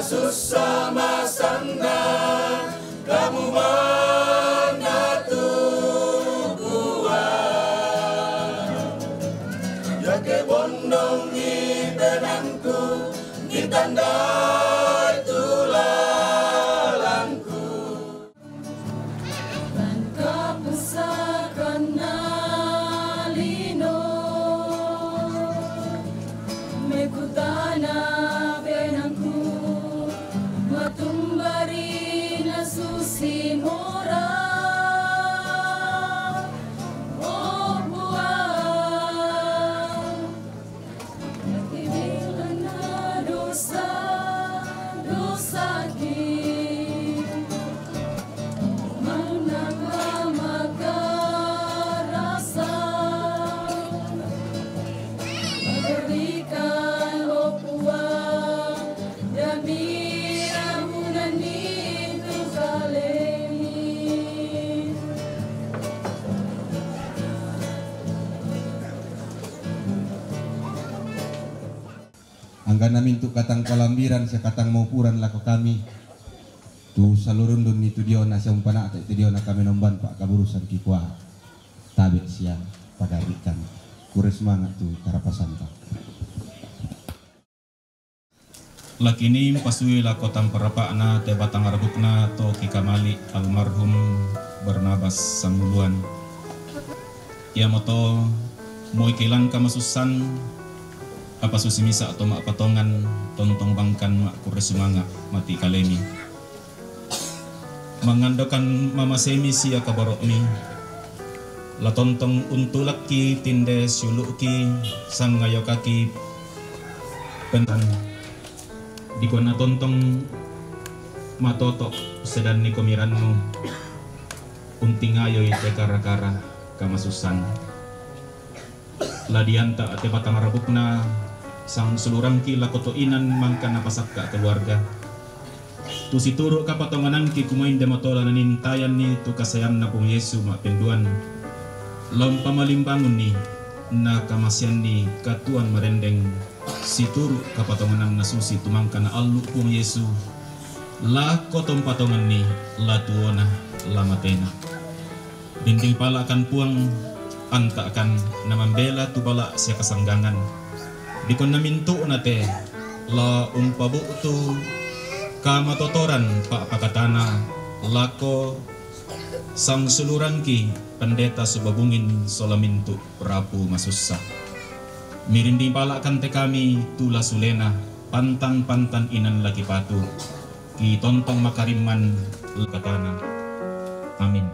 Susama sana kamu mana tubuhan ya ke bondongi benangku ditandai tulalanku dan kapusakan nalino mekutana benangku matumbari na susi mora oh buang nagtibilan na dosa ki managmagarasa magarikan o buang dami angga namin tu katang kalambiran sa katang maupuran lako kami tu salurundun ni tu dio na sa umpana at tu dio na kami nomban pa kaburusan kikwa tabit siya pagarikan kures mangat tu tarapasan ta lakini pasui lako tamparapa na te batang arbukna to kikamali almarhum Barnabas Samuluan ia moto mo ikilang kamasusan apa susimisa atau mak patongan tontong bangkan mak kuresumanga mati kalemi mengandokan mama semi sia kabarokmi la tontong untulaki tinde syuluki sang ngayokaki pentan dikona tontong matotok sedan nikomiranmu unting ayoy te kara-kara kamasusan ladianta ate batang rabukna sang sulurang ki lakoto inan mangka napasaka keluarga tu situro kapatonganan ki kumain demotola nanintayan ni tu kasayang na pong Yesu mapenduan lam pamalimbangun ni na kamasyan ni katuan merendeng situro kapatonganan na susi tumangka na alu pong Yesu la kotong patongan ni la tuona la matena dinding pala akan puang anta akan namambela tu bala siya kasanggangan dikon naminto nate la umpabu tu kamatotoran pa pakatana lako sang suluran ki pendeta subabungin solamintu Prabu Masussa mirindi pala kante kami tula sulena pantang inan lagi patu ki tontong makariman katana amin.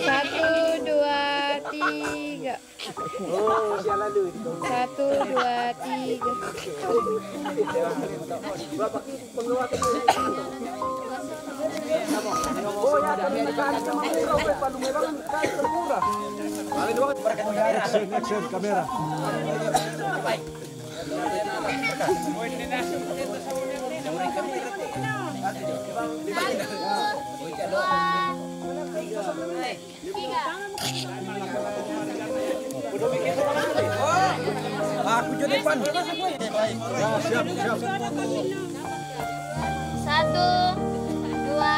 Satu, dua, tiga. Satu, dua, tiga. Action kamera. Aku jadi depan. Siap. Satu, dua,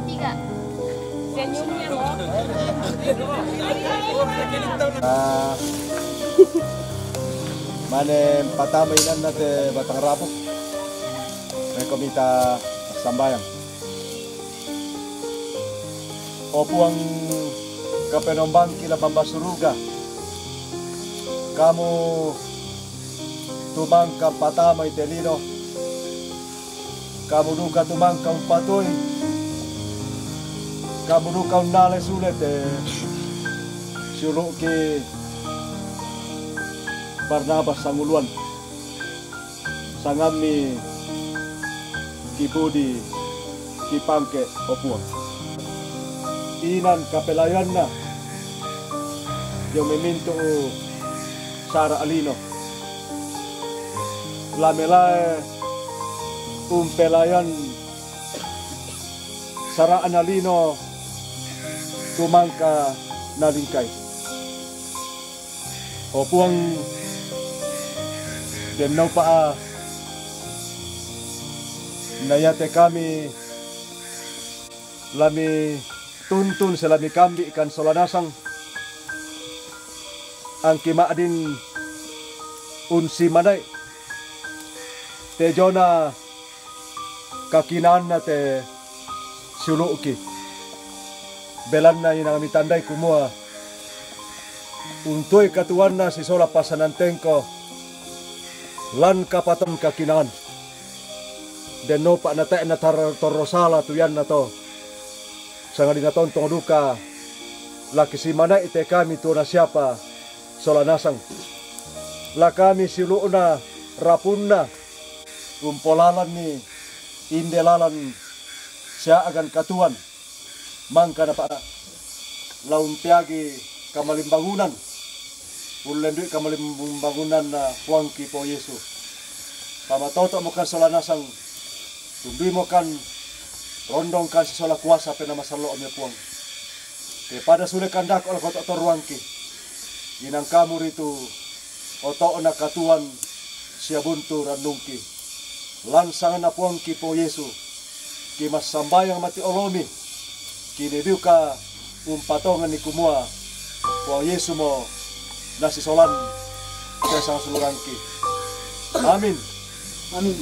tiga. Senyumnya loh. Mane patama inan nate batang rapo. Mereka minta sambayang. Opuang kapenombang kila pambasuruga. Kamu tumangka patama itelino. Kamu duka tumangka upatoy. Kamu duka unale sulet siuluk ki Barnabas Sanguluan. Sangami kibudi kipangke opuang. Inan kapelayan na yung meminto Sara Alino. Lamelae umpelayan Sara Analino tumangka nalingkay. Opuang demnaw paa nayate kami lami tuntun sa lami kambi ikan solanasang ang kimaadin unsi manay te jona kakinaan na te suluki belan na yun ang mitanday kumua untoy katuan na si sola pasanantengko lan kapatam kakinaan deno pa na tayo na torosala tuyan na to sa nga dinaton tong duka laki si mana ite kami to na siapa solanasang la kami siluuna rapunna umpolalan ni indelalan siya agan katuan mangka na pa laumpiagi kamalimbangunan ulendu kamalimbangunan na puangki po Yesus Pamatoto mo kan solanasang tumbi mo kan rondong kan sola kuasa penama salo omya puang. Pada sule kandak ol koto toruangki. Inang kamu ritu oto na katuan siya buntu ranungki. Lansangan na puangki po Yesu. Ki mas sambayang mati olomi. Ki nebiu ka umpatongan ni kumua. Po Yesu mo nasi solan kaya sang sulurangki. Amin. Amin.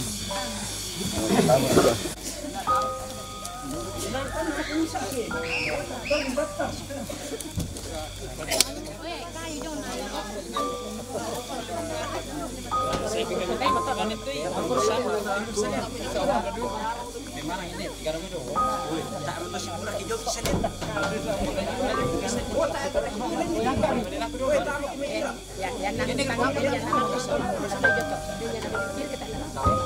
Ya,